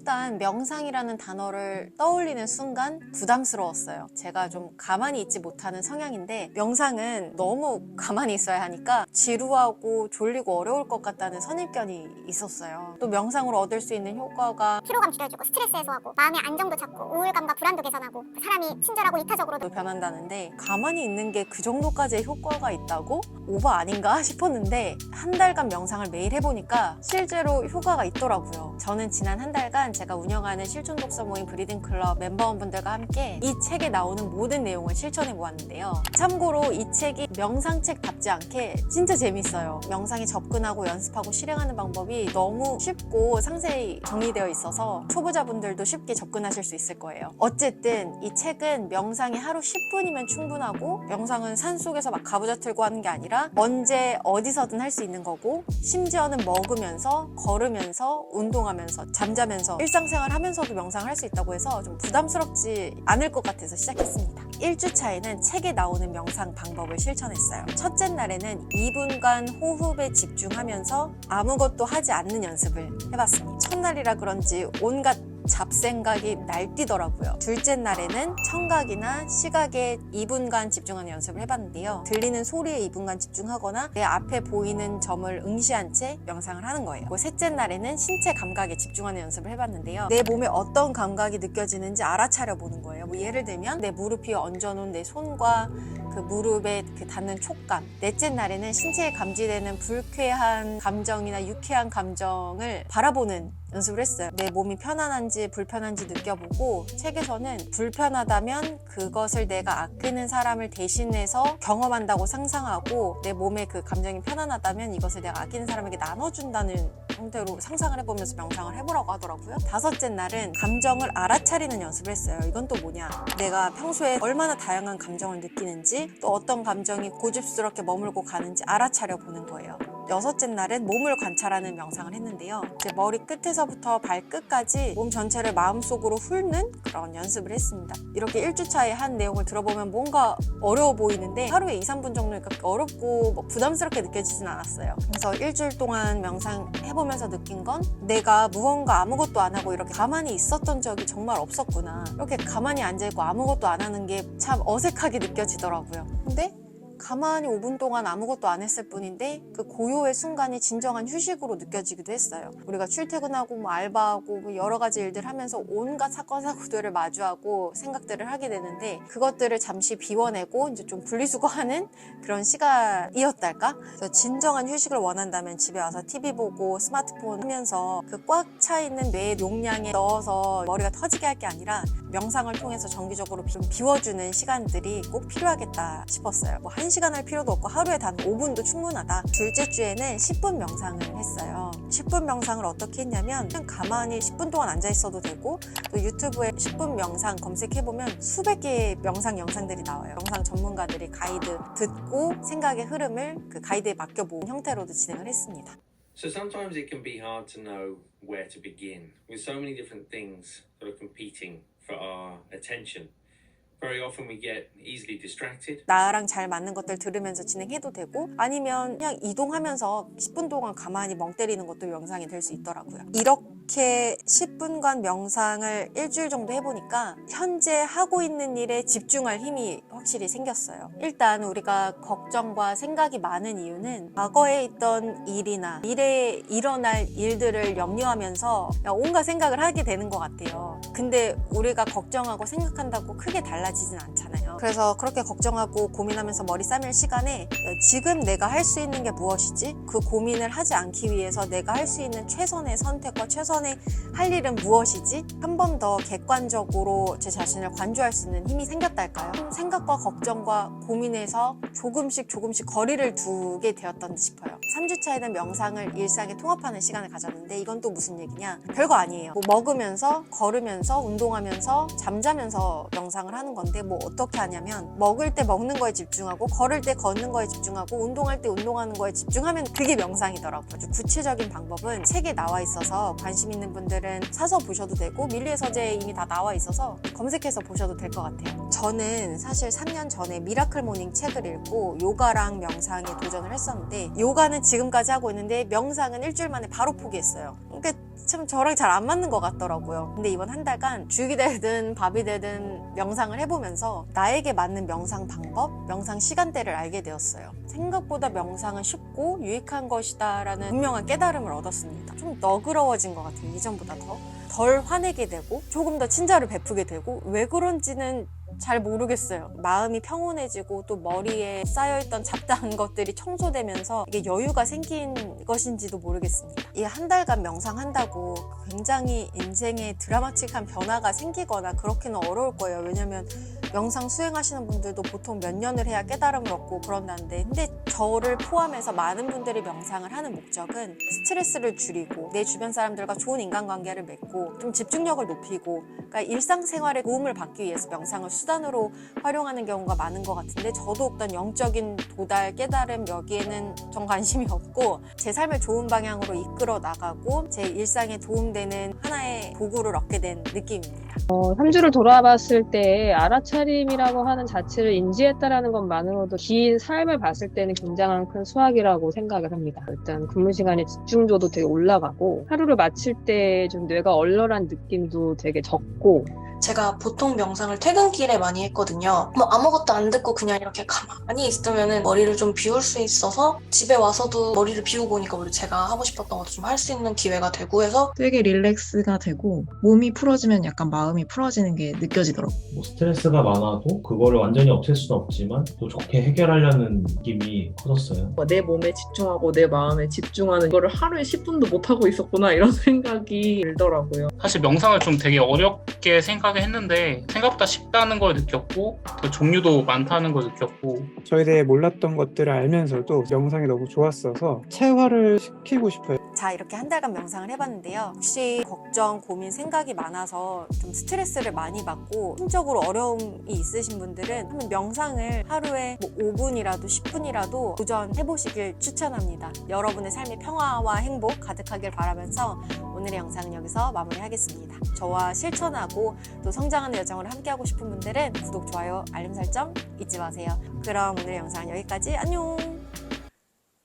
일단 명상이라는 단어를 떠올리는 순간 부담스러웠어요. 제가 좀 가만히 있지 못하는 성향인데 명상은 너무 가만히 있어야 하니까 지루하고 졸리고 어려울 것 같다는 선입견이 있었어요. 또 명상으로 얻을 수 있는 효과가 피로감 줄여주고 스트레스 해소하고 마음의 안정도 찾고 우울감과 불안도 개선하고 사람이 친절하고 이타적으로도 변한다는데 가만히 있는 게 그 정도까지의 효과가 있다고? 오버 아닌가 싶었는데 한 달간 명상을 매일 해보니까 실제로 효과가 있더라고요. 저는 지난 한 달간 제가 운영하는 실존 독서 모임 브리딩 클럽 멤버분들과 함께 이 책에 나오는 모든 내용을 실천해 보았는데요. 참고로 이 책이 명상책답지 않게 진짜 재밌어요. 명상에 접근하고 연습하고 실행하는 방법이 너무 쉽고 상세히 정리되어 있어서 초보자분들도 쉽게 접근하실 수 있을 거예요. 어쨌든 이 책은 명상이 하루 10분이면 충분하고 명상은 산속에서 막 가부좌 틀고 하는 게 아니라 언제 어디서든 할 수 있는 거고 심지어는 먹으면서 걸으면서 운동하면서 잠자면서 일상생활 하면서도 명상을 할 수 있다고 해서 좀 부담스럽지 않을 것 같아서 시작했습니다. 1주차에는 책에 나오는 명상 방법을 실천했어요. 첫째 날에는 2분간 호흡에 집중하면서 아무것도 하지 않는 연습을 해봤습니다. 첫날이라 그런지 온갖 잡생각이 날뛰더라고요. 둘째 날에는 청각이나 시각에 2분간 집중하는 연습을 해봤는데요. 들리는 소리에 2분간 집중하거나 내 앞에 보이는 점을 응시한 채 명상을 하는 거예요. 셋째 날에는 신체 감각에 집중하는 연습을 해봤는데요. 내 몸에 어떤 감각이 느껴지는지 알아차려 보는 거예요. 예를 들면 내 무릎 위에 얹어놓은 내 손과 그 무릎에 닿는 촉감. 넷째 날에는 신체에 감지되는 불쾌한 감정이나 유쾌한 감정을 바라보는 연습을 했어요. 내 몸이 편안한지 불편한지 느껴보고 책에서는 불편하다면 그것을 내가 아끼는 사람을 대신해서 경험한다고 상상하고 내 몸에 그 감정이 편안하다면 이것을 내가 아끼는 사람에게 나눠준다는 형태로 상상을 해보면서 명상을 해보라고 하더라고요. 다섯째 날은 감정을 알아차리는 연습을 했어요. 이건 또 뭐냐? 내가 평소에 얼마나 다양한 감정을 느끼는지 또 어떤 감정이 고집스럽게 머물고 가는지 알아차려 보는 거예요. 여섯째 날은 몸을 관찰하는 명상을 했는데요. 이제 머리 끝에서부터 발끝까지 몸 전체를 마음속으로 훑는 그런 연습을 했습니다. 이렇게 1주차에 한 내용을 들어보면 뭔가 어려워 보이는데 하루에 2, 3분 정도니까 어렵고 부담스럽게 느껴지진 않았어요. 그래서 일주일 동안 명상 해보면서 느낀 건 내가 무언가 아무것도 안 하고 이렇게 가만히 있었던 적이 정말 없었구나. 이렇게 가만히 앉아있고 아무것도 안 하는 게 참 어색하게 느껴지더라고요. 근데 가만히 5분 동안 아무것도 안 했을 뿐인데 그 고요의 순간이 진정한 휴식으로 느껴지기도 했어요. 우리가 출퇴근하고 알바하고 여러 가지 일들 하면서 온갖 사건 사고들을 마주하고 생각들을 하게 되는데 그것들을 잠시 비워내고 이제 좀 분리수거하는 그런 시간이었달까? 그래서 진정한 휴식을 원한다면 집에 와서 TV 보고 스마트폰 하면서 그 꽉 차 있는 뇌의 용량에 넣어서 머리가 터지게 할 게 아니라 명상을 통해서 정기적으로 좀 비워주는 시간들이 꼭 필요하겠다 싶었어요. 1시간 할 필요도 없고 하루에 단 5분도 충분하다. 둘째 주에는 10분 명상을 했어요. 10분 명상을 어떻게 했냐면 그냥 가만히 10분 동안 앉아 있어도 되고 또 유튜브에 10분 명상 검색해보면 수백 개의 명상 영상들이 나와요. 명상 전문가들이 가이드 듣고 생각의 흐름을 그 가이드에 맡겨보는 형태로도 진행을 했습니다. So sometimes it can be hard to know where to begin with so many different things that are competing for our attention. Very often we get easily distracted. 나랑 잘 맞는 것들 들으면서 진행해도 되고 아니면 그냥 이동하면서 10분 동안 가만히 멍 때리는 것도 명상이 될 수 있더라고요. 이렇게 10분간 명상을 일주일 정도 해보니까 현재 하고 있는 일에 집중할 힘이 확실히 생겼어요. 일단 우리가 걱정과 생각이 많은 이유는 과거에 있던 일이나 미래에 일어날 일들을 염려하면서 온갖 생각을 하게 되는 것 같아요. 근데 우리가 걱정하고 생각한다고 크게 달라지진 않잖아요. 그래서 그렇게 걱정하고 고민하면서 머리 싸맬 시간에 지금 내가 할 수 있는 게 무엇이지? 그 고민을 하지 않기 위해서 내가 할 수 있는 최선의 선택과 최선의 할 일은 무엇이지? 한 번 더 객관적으로 제 자신을 관조할 수 있는 힘이 생겼달까요? 생각과 걱정과 고민에서 조금씩 거리를 두게 되었던 듯 싶어요. 3주차에는 명상을 일상에 통합하는 시간을 가졌는데 이건 또 무슨 얘기냐? 별거 아니에요. 먹으면서 걸으면서 운동하면서 잠자면서 명상을 하는 건데 어떻게 하냐면 먹을 때 먹는 거에 집중하고 걸을 때 걷는 거에 집중하고 운동할 때 운동하는 거에 집중하면 그게 명상이더라고요. 아주 구체적인 방법은 책에 나와 있어서 관심 있는 분들은 사서 보셔도 되고 밀리의 서재에 이미 다 나와 있어서 검색해서 보셔도 될 것 같아요. 저는 사실 3년 전에 미라클 모닝 책을 읽고 요가랑 명상에 도전을 했었는데 요가는 지금까지 하고 있는데 명상은 일주일 만에 바로 포기했어요. 그게 참 저랑 잘 안 맞는 것 같더라고요. 근데 이번 한 달간 죽이 되든 밥이 되든 명상을 해보면서 나에게 맞는 명상 방법, 명상 시간대를 알게 되었어요. 생각보다 명상은 쉽고 유익한 것이다라는 분명한 깨달음을 얻었습니다. 좀 너그러워진 것 같아요. 이전보다 덜 화내게 되고 조금 더 친절을 베푸게 되고 왜 그런지는 잘 모르겠어요. 마음이 평온해지고 또 머리에 쌓여있던 잡다한 것들이 청소되면서 이게 여유가 생긴 것인지도 모르겠습니다. 이 한 달간 명상한다고 굉장히 인생에 드라마틱한 변화가 생기거나 그렇게는 어려울 거예요. 왜냐면 명상 수행하시는 분들도 보통 몇 년을 해야 깨달음을 얻고 그런다는데, 근데 저를 포함해서 많은 분들이 명상을 하는 목적은 스트레스를 줄이고 내 주변 사람들과 좋은 인간관계를 맺고 좀 집중력을 높이고, 그러니까 일상생활에 도움을 받기 위해서 명상을 수단으로 활용하는 경우가 많은 것 같은데, 저도 어떤 영적인 도달, 깨달음 여기에는 전 관심이 없고 제 삶을 좋은 방향으로 이끌어 나가고 제 일상에 도움되는 하나의 도구를 얻게 된 느낌입니다. 3주를 돌아봤을 때 알아차림이라고 하는 자체를 인지했다라는 것만으로도 긴 삶을 봤을 때는 굉장한 큰 수확이라고 생각을 합니다. 일단 근무 시간에 집중도도 되게 올라가고 하루를 마칠 때 좀 뇌가 얼얼한 느낌도 되게 적고, 제가 보통 명상을 퇴근길에 많이 했거든요. 뭐 아무것도 안 듣고 그냥 이렇게 가만히 있으면은 머리를 좀 비울 수 있어서 집에 와서도 머리를 비우고 오니까 우리 제가 하고 싶었던 것도 좀 할 수 있는 기회가 되고 해서 되게 릴렉스가 되고 몸이 풀어지면 약간 마음이 풀어지는 게 느껴지더라고요. 뭐 스트레스가 많아도 그거를 완전히 없앨 수는 없지만 또 좋게 해결하려는 느낌이 커졌어요. 내 몸에 집중하고 내 마음에 집중하는 거를 하루에 10분도 못하고 있었구나 이런 생각이 들더라고요. 사실 명상을 좀 되게 어렵게 생각했는데 생각보다 쉽다는 걸 느꼈고 그 종류도 많다는 걸 느꼈고, 저에 대해 몰랐던 것들을 알면서도 명상이 너무 좋았어서 체화를 시키고 싶어요. 자, 이렇게 한 달간 명상을 해봤는데요. 혹시 걱정, 고민, 생각이 많아서 좀 스트레스를 많이 받고 심적으로 어려움이 있으신 분들은 한번 명상을 하루에 뭐 5분이라도 10분이라도 도전해보시길 추천합니다. 여러분의 삶의 평화와 행복 가득하길 바라면서 오늘의 영상은 여기서 마무리하겠습니다. 저와 실천하고 또 성장하는 여정을 함께하고 싶은 분들은 구독, 좋아요, 알림 설정 잊지 마세요. 그럼 오늘의 영상은 여기까지. 안녕!